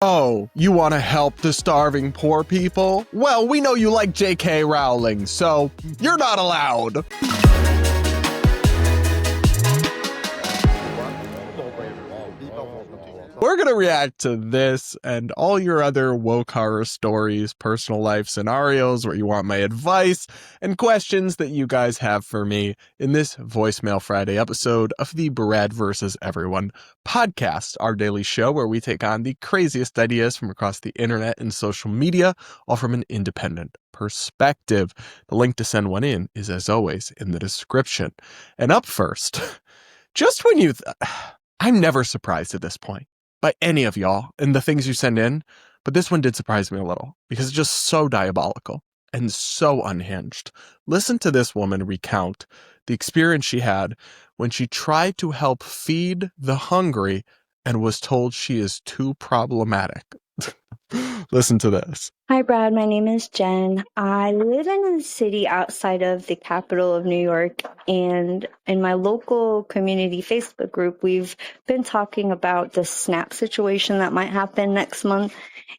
Oh, you want to help the starving poor people? Well, we know you like JK Rowling, so you're not allowed. We're going to react to this and all your other woke horror stories, personal life scenarios where you want my advice, and questions that you guys have for me in this Voicemail Friday episode of the Brad vs. Everyone podcast, our daily show where we take on the craziest ideas from across the internet and social media, all from an independent perspective. The link to send one in is, as always, in the description. And up first, just when you... I'm never surprised at this point by any of y'all and the things you send in, but this one did surprise me a little because it's just so diabolical and so unhinged. Listen to this woman recount the experience she had when she tried to help feed the hungry and was told she is too problematic. Listen to this. Hi, Brad. My name is Jen. I live in a city outside of the capital of New York, and in my local community Facebook group, we've been talking about the SNAP situation that might happen next month,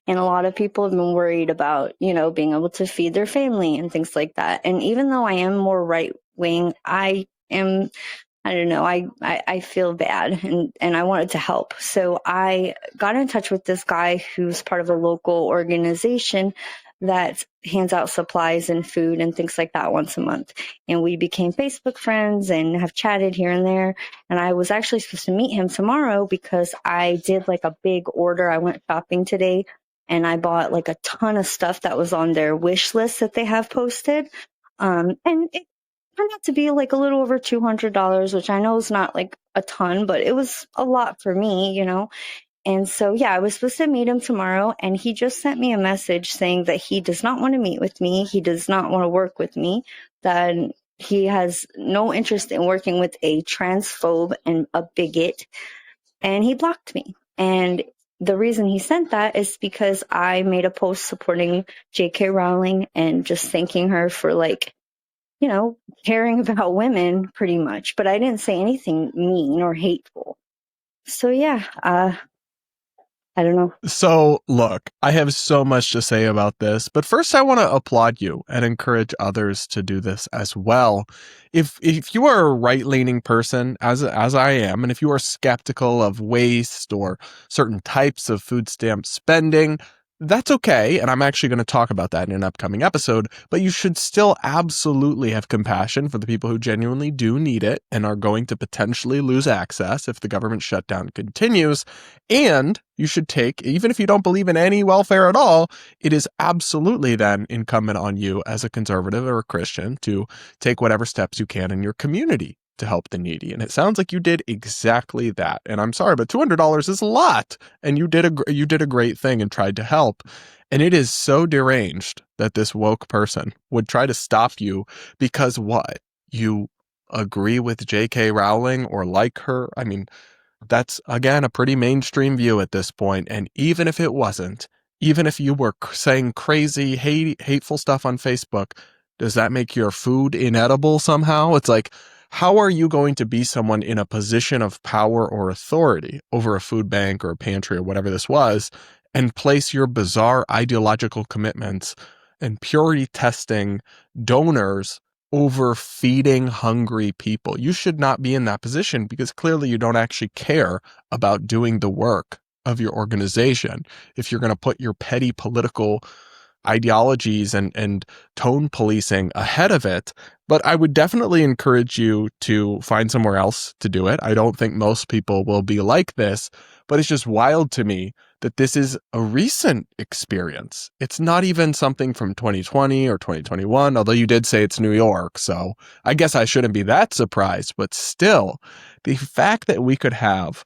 and a lot of people have been worried about, being able to feed their family and things like that. And even though I am more right-wing, I don't know, I feel bad and I wanted to help. So I got in touch with this guy who's part of a local organization that hands out supplies and food and things like that once a month. And we became Facebook friends and have chatted here and there. And I was actually supposed to meet him tomorrow because I did like a big order. I went shopping today and I bought like a ton of stuff that was on their wish list that they have posted. And it turned out to be like a little over $200, which I know is not like a ton, but it was a lot for me, And so, yeah, I was supposed to meet him tomorrow, and he just sent me a message saying that he does not want to meet with me. He does not want to work with me, that he has no interest in working with a transphobe and a bigot, and he blocked me. And the reason he sent that is because I made a post supporting JK Rowling and just thanking her for caring about women pretty much, but I didn't say anything mean or hateful. So yeah, I don't know. So look, I have so much to say about this, but first I want to applaud you and encourage others to do this as well. If you are a right-leaning person, as I am, and if you are skeptical of waste or certain types of food stamp spending, that's okay, and I'm actually going to talk about that in an upcoming episode, but you should still absolutely have compassion for the people who genuinely do need it and are going to potentially lose access if the government shutdown continues, and you should take, even if you don't believe in any welfare at all, it is absolutely then incumbent on you as a conservative or a Christian to take whatever steps you can in your community to help the needy. And it sounds like you did exactly that. And I'm sorry, but $200 is a lot. And you did a great thing and tried to help. And it is so deranged that this woke person would try to stop you because what? You agree with JK Rowling or like her? I mean, that's, again, a pretty mainstream view at this point. And even if it wasn't, even if you were saying crazy, hateful stuff on Facebook, does that make your food inedible somehow? It's like, how are you going to be someone in a position of power or authority over a food bank or a pantry or whatever this was and place your bizarre ideological commitments and purity testing donors over feeding hungry people? You should not be in that position because clearly you don't actually care about doing the work of your organization if you're going to put your petty political ideologies and tone policing ahead of it. But I would definitely encourage you to find somewhere else to do it. I don't think most people will be like this, but it's just wild to me that this is a recent experience. It's not even something from 2020 or 2021, although you did say it's New York, so I guess I shouldn't be that surprised. But still, the fact that we could have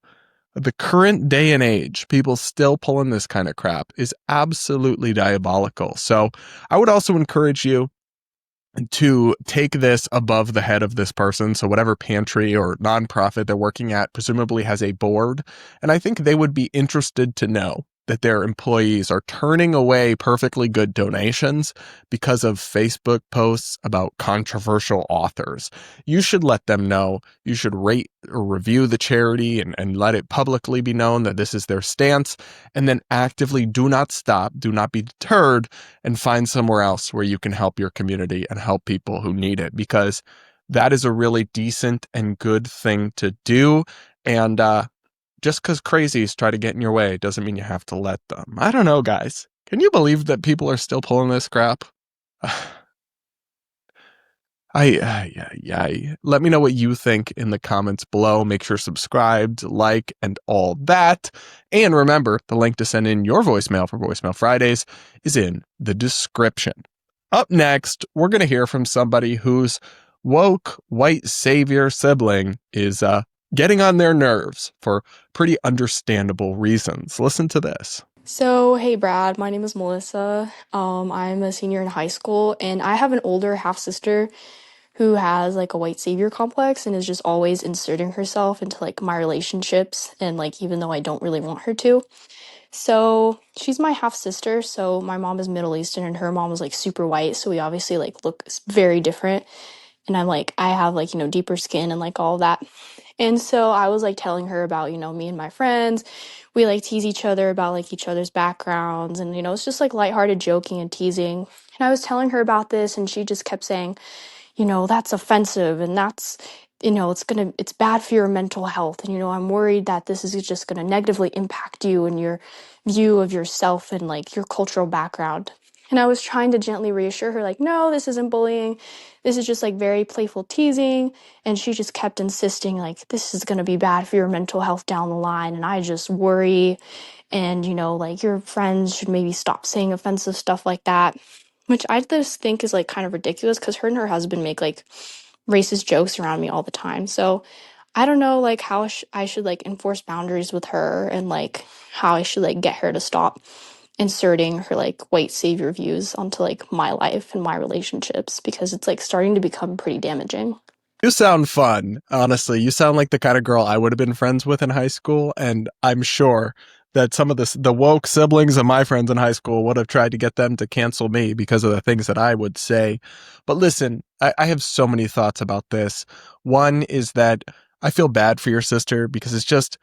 the current day and age, people still pulling this kind of crap is absolutely diabolical. So I would also encourage you to take this above the head of this person. So whatever pantry or nonprofit they're working at presumably has a board. And I think they would be interested to know that their employees are turning away perfectly good donations because of Facebook posts about controversial authors. You should let them know. You should rate or review the charity and let it publicly be known that this is their stance. And then actively do not stop, do not be deterred, and find somewhere else where you can help your community and help people who need it, because that is a really decent and good thing to do. And just because crazies try to get in your way doesn't mean you have to let them. I don't know, guys. Can you believe that people are still pulling this crap? Yeah. Let me know what you think in the comments below. Make sure subscribed, like, and all that. And remember, the link to send in your voicemail for Voicemail Fridays is in the description. Up next, we're going to hear from somebody whose woke white savior sibling is getting on their nerves for pretty understandable reasons. Listen to this. So, hey Brad, my name is Melissa. I'm a senior in high school, and I have an older half sister who has like a white savior complex and is just always inserting herself into like my relationships, and like even though I don't really want her to. So, she's my half sister, so my mom is Middle Eastern and her mom is like super white, so we obviously like look very different. And I have like, deeper skin and like all that. And so I was like telling her about, me and my friends. We like tease each other about like each other's backgrounds, and it's just like lighthearted joking and teasing. And I was telling her about this and she just kept saying, that's offensive and that's, it's bad for your mental health. And, I'm worried that this is just gonna negatively impact you and your view of yourself and like your cultural background. And I was trying to gently reassure her, like, no, this isn't bullying. This is just like very playful teasing. And she just kept insisting, like, this is gonna be bad for your mental health down the line. And I just worry. And, like your friends should maybe stop saying offensive stuff like that. Which I just think is like kind of ridiculous because her and her husband make like racist jokes around me all the time. So I don't know like how I should like enforce boundaries with her, and like how I should like get her to stop inserting her like white savior views onto like my life and my relationships, because it's like starting to become pretty damaging. You sound fun, honestly. You sound like the kind of girl I would have been friends with in high school, and I'm sure that some of the woke siblings of my friends in high school would have tried to get them to cancel me because of the things that I would say. But listen, I have so many thoughts about this. One is that I feel bad for your sister because it's just,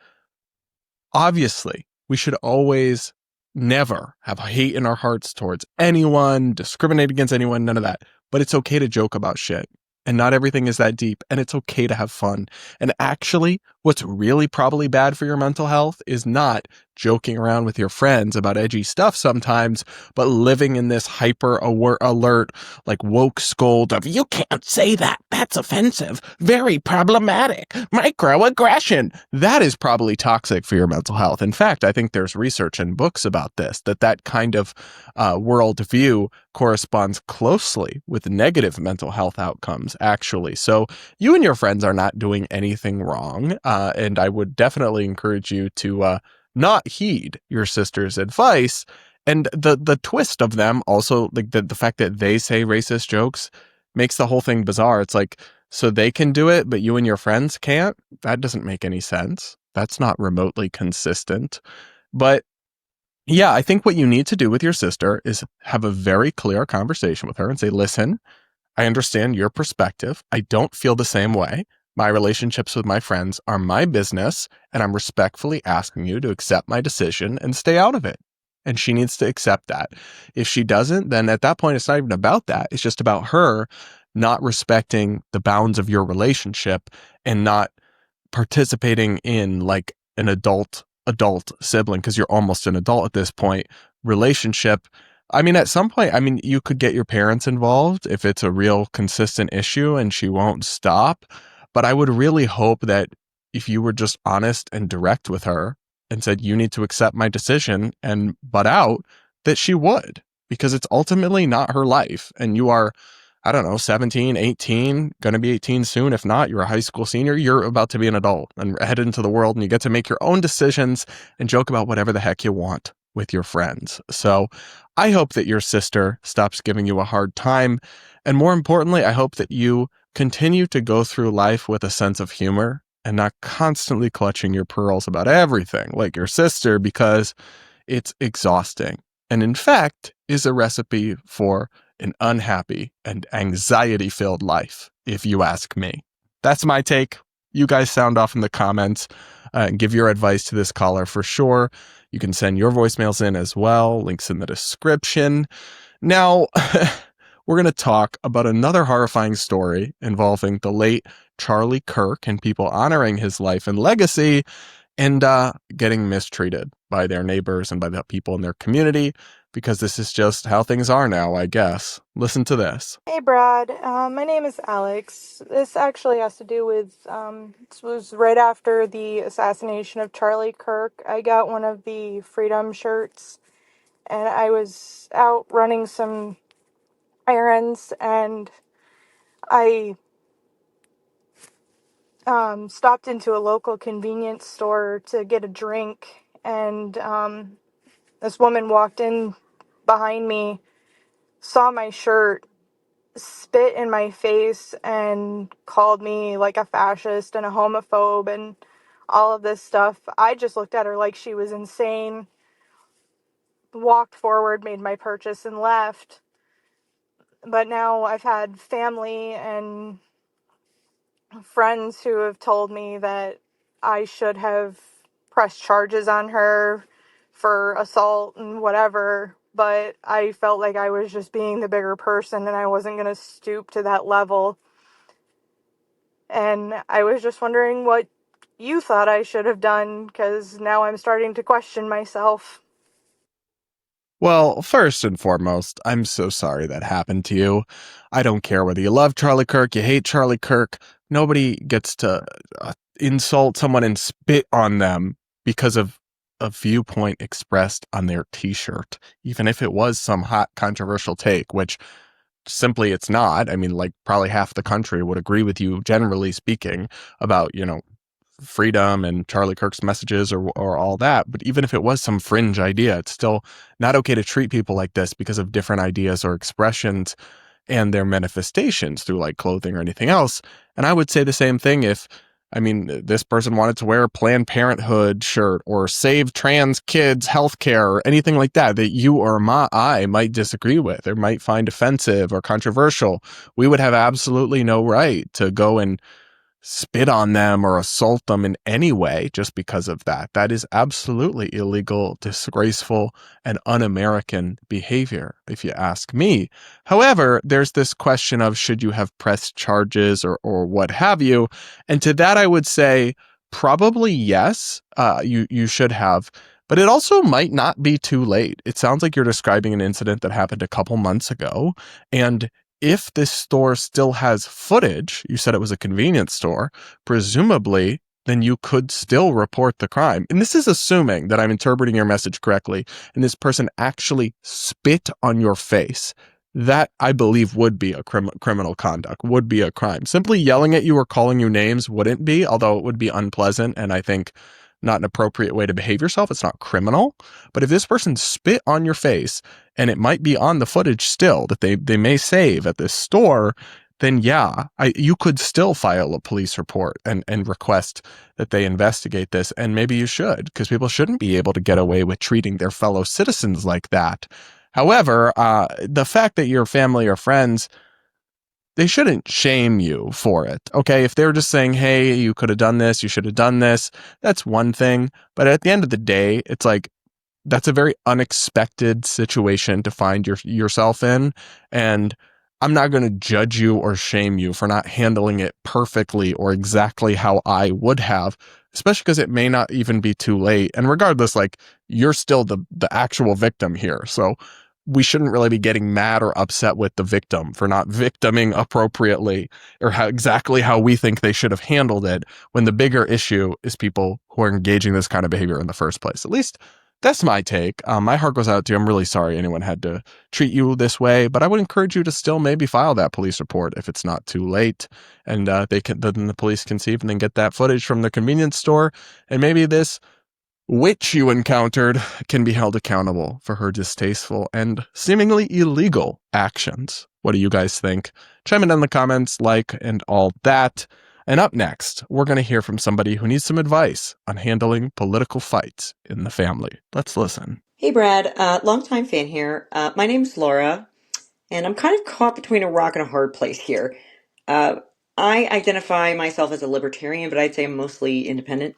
obviously, we should always never have hate in our hearts towards anyone, discriminate against anyone, none of that. But it's okay to joke about shit. And not everything is that deep, and it's okay to have fun. And actually, what's really probably bad for your mental health is not joking around with your friends about edgy stuff sometimes, but living in this hyper alert, like woke scold of, you can't say that, that's offensive, very problematic, microaggression. That is probably toxic for your mental health. In fact, I think there's research and books about this, that kind of worldview corresponds closely with negative mental health outcomes, actually. So you and your friends are not doing anything wrong, and I would definitely encourage you to not heed your sister's advice. And the twist of them also, like the fact that they say racist jokes makes the whole thing bizarre. It's like, so they can do it, but you and your friends can't? That doesn't make any sense. That's not remotely consistent. But yeah, I think what you need to do with your sister is have a very clear conversation with her and say, listen, I understand your perspective. I don't feel the same way. My relationships with my friends are my business, and I'm respectfully asking you to accept my decision and stay out of it. And she needs to accept that. If she doesn't, then at that point, it's not even about that. It's just about her not respecting the bounds of your relationship and not participating in like an adult sibling, because you're almost an adult at this point, relationship. I mean, at some point, you could get your parents involved if it's a real consistent issue and she won't stop. But I would really hope that if you were just honest and direct with her and said, you need to accept my decision and butt out, that she would, because it's ultimately not her life. And you are, I don't know, 17, 18, going to be 18 soon. If not, you're a high school senior. You're about to be an adult and head into the world, and you get to make your own decisions and joke about whatever the heck you want with your friends. So I hope that your sister stops giving you a hard time. And more importantly, I hope that you continue to go through life with a sense of humor and not constantly clutching your pearls about everything like your sister, because it's exhausting, and in fact is a recipe for an unhappy and anxiety-filled life, if you ask me. That's my take. You guys sound off in the comments and give your advice to this caller for sure. You can send your voicemails in as well. Links in the description. Now, we're going to talk about another horrifying story involving the late Charlie Kirk and people honoring his life and legacy and getting mistreated by their neighbors and by the people in their community, because this is just how things are now, I guess. Listen to this. Hey Brad, my name is Alex. This actually has to do with, this was right after the assassination of Charlie Kirk. I got one of the Freedom shirts, and I was out running some errands, and I stopped into a local convenience store to get a drink, and this woman walked in behind me, saw my shirt, spit in my face, and called me like a fascist and a homophobe and all of this stuff. I just looked at her like she was insane, walked forward, made my purchase, and left. But now I've had family and friends who have told me that I should have pressed charges on her for assault and whatever, but I felt like I was just being the bigger person and I wasn't going to stoop to that level. And I was just wondering what you thought I should have done, because now I'm starting to question myself. Well, first and foremost, I'm so sorry that happened to you. I don't care whether you love Charlie Kirk, you hate Charlie Kirk. Nobody gets to insult someone and spit on them because of a viewpoint expressed on their t-shirt, even if it was some hot controversial take, which simply it's not. I mean, like, probably half the country would agree with you, generally speaking, about, freedom and Charlie Kirk's messages or all that. But even if it was some fringe idea, it's still not okay to treat people like this because of different ideas or expressions and their manifestations through like clothing or anything else. And I would say the same thing if, this person wanted to wear a Planned Parenthood shirt or save trans kids healthcare or anything like that, that you or I might disagree with or might find offensive or controversial. We would have absolutely no right to go and spit on them or assault them in any way just because of that. That is absolutely illegal, disgraceful, and un-American behavior, if you ask me. However, there's this question of should you have pressed charges or what have you? And to that, I would say probably yes, you should have. But it also might not be too late. It sounds like you're describing an incident that happened a couple months ago, and if this store still has footage, you said it was a convenience store, presumably, then you could still report the crime. And this is assuming that I'm interpreting your message correctly, and this person actually spit on your face. That, I believe, would be a criminal conduct, would be a crime. Simply yelling at you or calling you names wouldn't be, although it would be unpleasant, and I think not an appropriate way to behave yourself. It's not criminal. But if this person spit on your face, and it might be on the footage still that they may save at this store, then yeah, you could still file a police report and request that they investigate this. And maybe you should, because people shouldn't be able to get away with treating their fellow citizens like that. However, the fact that your family or friends, they shouldn't shame you for it, okay? If they're just saying, hey, you could have done this, you should have done this, that's one thing. But at the end of the day, it's like, that's a very unexpected situation to find yourself in. And I'm not going to judge you or shame you for not handling it perfectly or exactly how I would have, especially because it may not even be too late. And regardless, like, you're still the actual victim here. So we shouldn't really be getting mad or upset with the victim for not victiming appropriately or exactly how we think they should have handled it, when the bigger issue is people who are engaging this kind of behavior in the first place. At least that's my take. My heart goes out to you. I'm really sorry anyone had to treat you this way, but I would encourage you to still maybe file that police report if it's not too late, and then the police can see if and then get that footage from the convenience store, and maybe this witch you encountered can be held accountable for her distasteful and seemingly illegal actions. What do you guys think? Chime in the comments, like, and all that. And up next, we're going to hear from somebody who needs some advice on handling political fights in the family. Let's listen. Hey Brad, longtime fan here. My name's Laura, and I'm kind of caught between a rock and a hard place here. Uh, I identify myself as a libertarian, but I'd say I'm mostly independent.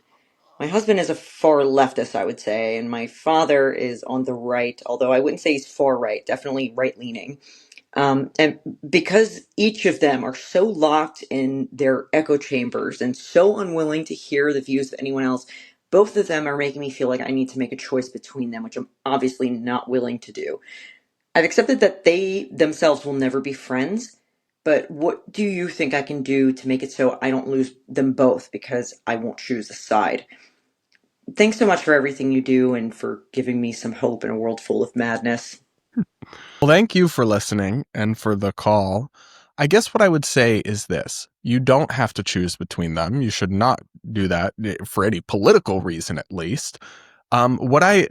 My husband is a far leftist, I would say, and my father is on the right, although I wouldn't say he's far right, definitely right leaning. And because each of them are so locked in their echo chambers and so unwilling to hear the views of anyone else, both of them are making me feel like I need to make a choice between them, which I'm obviously not willing to do. I've accepted that they themselves will never be friends, but what do you think I can do to make it so I don't lose them both because I won't choose a side? Thanks so much for everything you do and for giving me some hope in a world full of madness. Well, thank you for listening and for the call. I guess what I would say is this. You don't have to choose between them. You should not do that for any political reason, at least. The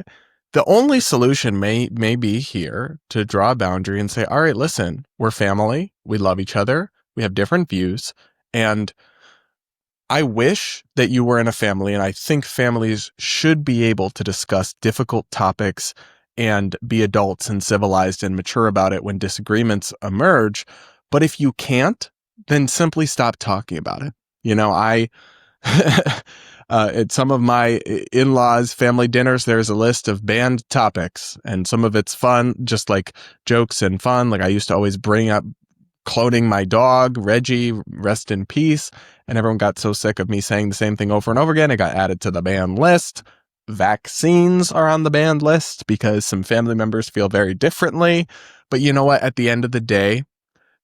only solution may be here to draw a boundary and say, all right, listen, we're family. We love each other. We have different views. And I wish that you were in a family, and I think families should be able to discuss difficult topics and be adults and civilized and mature about it when disagreements emerge. But if you can't, then simply stop talking about it. You know, at some of my in-laws' family dinners, there's a list of banned topics, and some of it's fun, just like jokes and fun. Like I used to always bring up cloning my dog, Reggie, rest in peace. And everyone got so sick of me saying the same thing over and over again. It got added to the banned list. Vaccines are on the banned list because some family members feel very differently. But you know what? At the end of the day,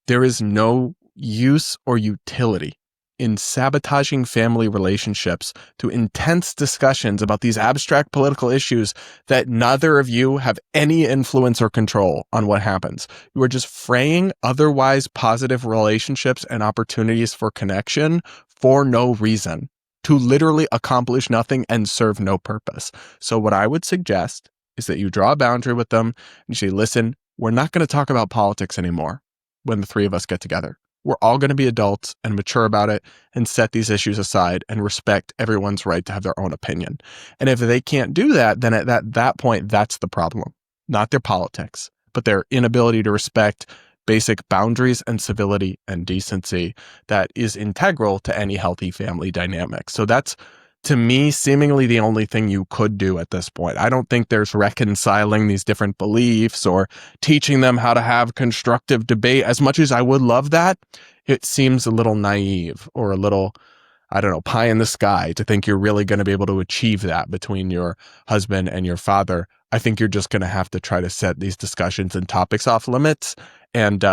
there is no use or utility in sabotaging family relationships through intense discussions about these abstract political issues that neither of you have any influence or control on what happens. You are just fraying otherwise positive relationships and opportunities for connection for no reason, to literally accomplish nothing and serve no purpose. So what I would suggest is that you draw a boundary with them and you say, listen, we're not going to talk about politics anymore when the three of us get together. We're all going to be adults and mature about it and set these issues aside and respect everyone's right to have their own opinion. And if they can't do that, then at that point, that's the problem. Not their politics, but their inability to respect basic boundaries and civility and decency that is integral to any healthy family dynamic. So that's, to me, seemingly the only thing you could do at this point. I don't think there's reconciling these different beliefs or teaching them how to have constructive debate. As much as I would love that, it seems a little naive or a little, I don't know, pie in the sky to think you're really going to be able to achieve that between your husband and your father. I think you're just going to have to try to set these discussions and topics off limits and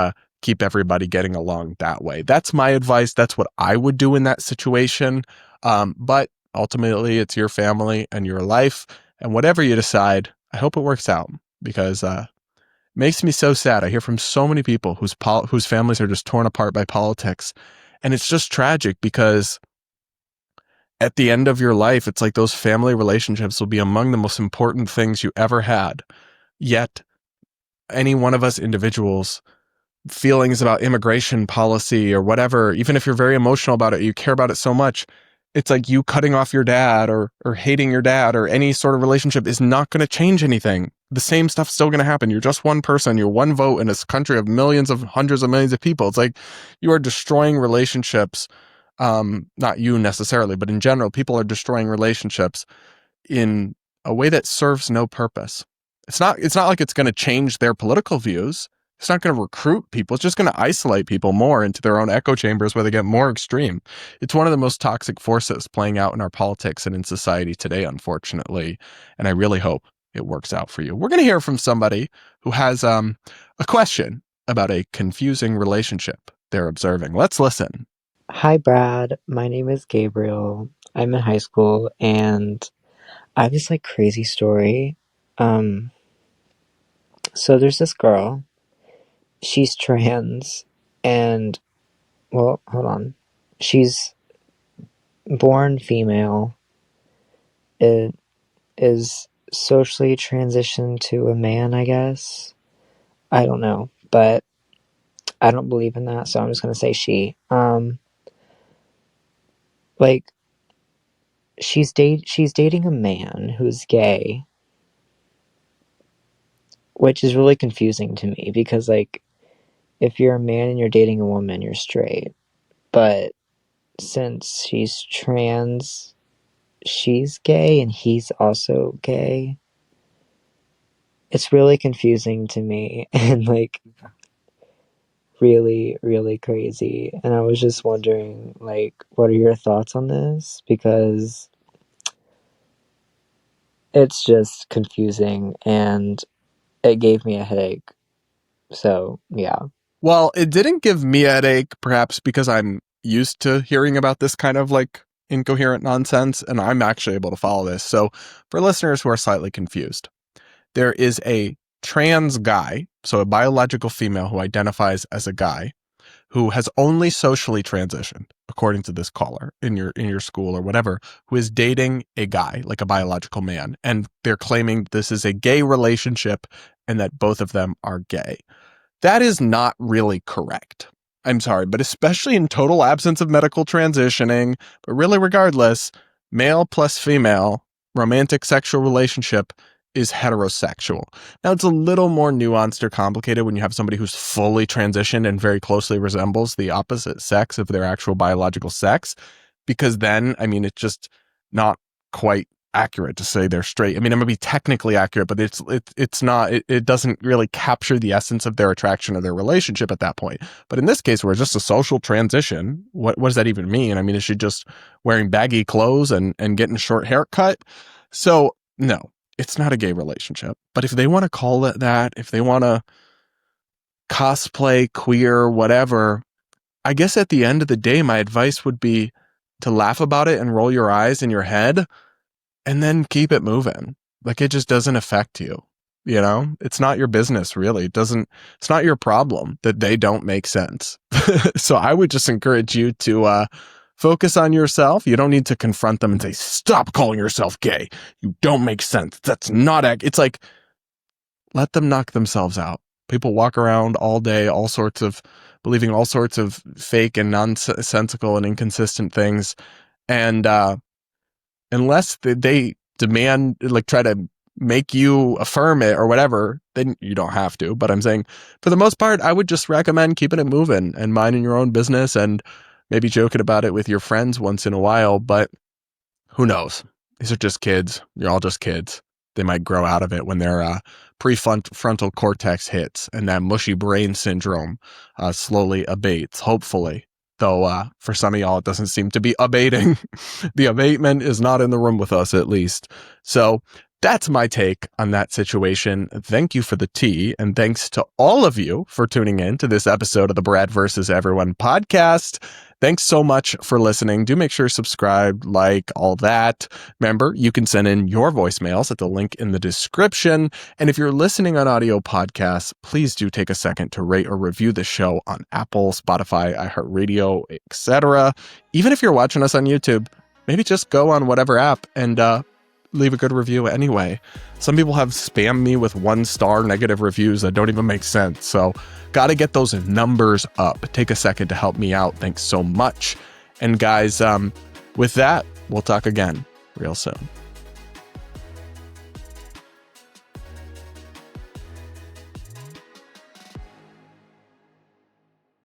keep everybody getting along that way. That's my advice. That's what I would do in that situation. But ultimately, it's your family and your life. And whatever you decide, I hope it works out because it makes me so sad. I hear from so many people whose families are just torn apart by politics. And it's just tragic because at the end of your life, it's like those family relationships will be among the most important things you ever had. Yet, any one of us individuals feelings about immigration policy or whatever, even if you're very emotional about it, you care about it so much, it's like you cutting off your dad or hating your dad or any sort of relationship is not going to change anything. The same stuff's still going to happen. You're just one person. You're one vote in this country of millions of hundreds of millions of people. It's like you are destroying relationships. Not you necessarily, but in general, people are destroying relationships in a way that serves no purpose. It's not like it's going to change their political views. It's not going to recruit people. It's just going to isolate people more into their own echo chambers where they get more extreme. It's one of the most toxic forces playing out in our politics and in society today, unfortunately. And I really hope it works out for you. We're going to hear from somebody who has a question about a confusing relationship they're observing. Let's listen. Hi, Brad. My name is Gabriel. I'm in high school, and I have this crazy story. So there's this girl. She's trans, and well, hold on. She's born female. It is socially transitioned to a man, I guess. I don't know, but I don't believe in that, so I'm just gonna say she. Like she's dating a man who's gay, which is really confusing to me because, like, if you're a man and you're dating a woman, you're straight. But since she's trans, she's gay and he's also gay. It's really confusing to me and, like, really, really crazy. And I was just wondering, like, what are your thoughts on this? Because it's just confusing and it gave me a headache. So, yeah. Well, it didn't give me a headache, perhaps because I'm used to hearing about this kind of like incoherent nonsense, and I'm actually able to follow this. So, for listeners who are slightly confused, there is a trans guy, so a biological female who identifies as a guy, who has only socially transitioned, according to this caller in your school or whatever, who is dating a guy, like a biological man, and they're claiming this is a gay relationship and that both of them are gay. That is not really correct. I'm sorry, but especially in total absence of medical transitioning, but really regardless, male plus female, romantic sexual relationship is heterosexual. Now, it's a little more nuanced or complicated when you have somebody who's fully transitioned and very closely resembles the opposite sex of their actual biological sex, because then, I mean, it's just not quite accurate to say they're straight. I mean, it might be technically accurate, but it's not. It doesn't really capture the essence of their attraction or their relationship at that point. But in this case, where it's just a social transition, what does that even mean? I mean, is she just wearing baggy clothes and getting a short haircut? So no, it's not a gay relationship. But if they want to call it that, if they want to cosplay queer, whatever, I guess at the end of the day, my advice would be to laugh about it and roll your eyes in your head and then keep it moving. Like, it just doesn't affect you. You know, it's not your business, really. It's not your problem that they don't make sense. So I would just encourage you to focus on yourself. You don't need to confront them and say, stop calling yourself gay. You don't make sense. That's not, it's like, let them knock themselves out. People walk around all day, believing all sorts of fake and nonsensical and inconsistent things. And, unless they demand, like, try to make you affirm it or whatever, then you don't have to. But I'm saying, for the most part, I would just recommend keeping it moving and minding your own business and maybe joking about it with your friends once in a while. But who knows? These are just kids. You're all just kids. They might grow out of it when their prefrontal cortex hits and that mushy brain syndrome slowly abates, hopefully. Though for some of y'all, it doesn't seem to be abating. The abatement is not in the room with us, at least. So that's my take on that situation. Thank you for the tea, and thanks to all of you for tuning in to this episode of the Brad versus Everyone podcast. Thanks so much for listening. Do make sure to subscribe, like, all that. Remember, you can send in your voicemails at the link in the description. And if you're listening on audio podcasts, please do take a second to rate or review the show on Apple, Spotify, iHeartRadio, etc. Even if you're watching us on YouTube, maybe just go on whatever app and leave a good review anyway. Some people have spammed me with 1-star negative reviews that don't even make sense. So got to get those numbers up. Take a second to help me out. Thanks so much. And guys, with that, we'll talk again real soon.